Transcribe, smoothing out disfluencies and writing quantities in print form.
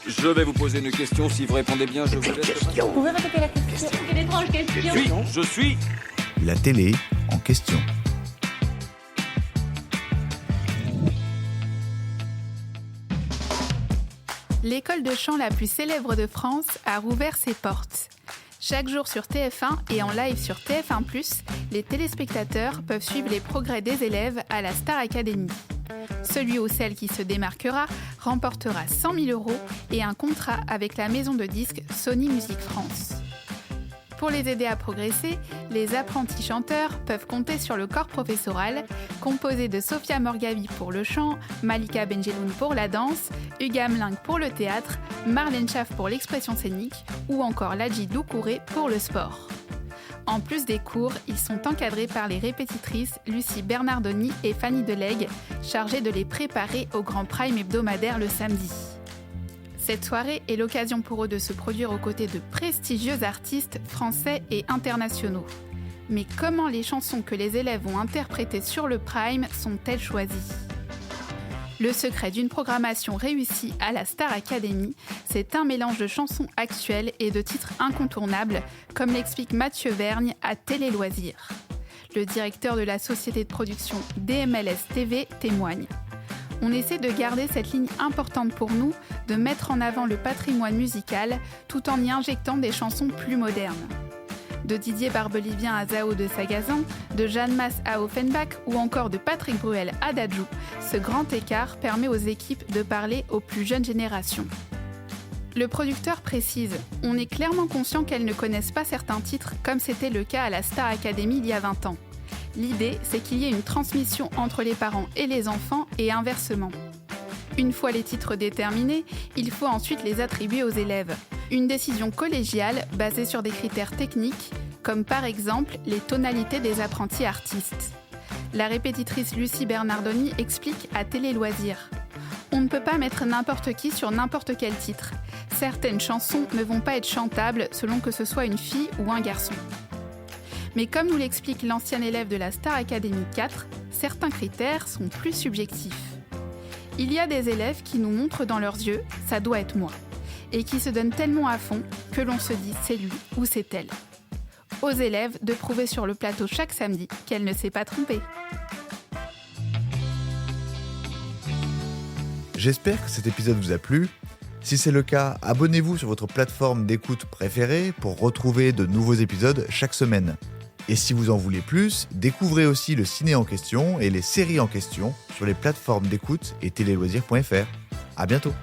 Je vais vous poser une question. Si vous répondez bien, je vous laisse. Vous pouvez répéter la question? Quelle étrange question. Je suis. La télé en question. L'école de chant la plus célèbre de France a rouvert ses portes. Chaque jour sur TF1 et en live sur TF1+, les téléspectateurs peuvent suivre les progrès des élèves à la Star Academy. Celui ou celle qui se démarquera remportera 100 000 € et un contrat avec la maison de disques Sony Music France. Pour les aider à progresser, les apprentis chanteurs peuvent compter sur le corps professoral, composé de Sophia Morgavi pour le chant, Malika Benjeloun pour la danse, Hugues Hamelin pour le théâtre, Marlène Schaff pour l'expression scénique ou encore Ladji Doucouré pour le sport. En plus des cours, ils sont encadrés par les répétitrices Lucie Bernardoni et Fanny Delegue, chargées de les préparer au grand prime hebdomadaire le samedi. Cette soirée est l'occasion pour eux de se produire aux côtés de prestigieux artistes français et internationaux. Mais comment les chansons que les élèves vont interpréter sur le prime sont-elles choisies ? Le secret d'une programmation réussie à la Star Academy, c'est un mélange de chansons actuelles et de titres incontournables, comme l'explique Mathieu Vergne à Télé Loisirs. Le directeur de la société de production DMLS TV témoigne. On essaie de garder cette ligne importante pour nous, de mettre en avant le patrimoine musical tout en y injectant des chansons plus modernes. De Didier Barbelivien à Zao de Sagazan, de Jeanne Masse à Offenbach ou encore de Patrick Bruel à Dadju, ce grand écart permet aux équipes de parler aux plus jeunes générations. Le producteur précise, on est clairement conscient qu'elles ne connaissent pas certains titres comme c'était le cas à la Star Academy il y a 20 ans. L'idée, c'est qu'il y ait une transmission entre les parents et les enfants et inversement. Une fois les titres déterminés, il faut ensuite les attribuer aux élèves. Une décision collégiale basée sur des critères techniques, comme par exemple les tonalités des apprentis artistes. La répétitrice Lucie Bernardoni explique à Télé Loisirs. On ne peut pas mettre n'importe qui sur n'importe quel titre. Certaines chansons ne vont pas être chantables selon que ce soit une fille ou un garçon. Mais comme nous l'explique l'ancien élève de la Star Academy 4, certains critères sont plus subjectifs. Il y a des élèves qui nous montrent dans leurs yeux « ça doit être moi » et qui se donnent tellement à fond que l'on se dit « c'est lui » ou « c'est elle ». Aux élèves de prouver sur le plateau chaque samedi qu'elle ne s'est pas trompée. J'espère que cet épisode vous a plu. Si c'est le cas, abonnez-vous sur votre plateforme d'écoute préférée pour retrouver de nouveaux épisodes chaque semaine. Et si vous en voulez plus, découvrez aussi le ciné en question et les séries en question sur les plateformes d'écoute et téléloisirs.fr. À bientôt.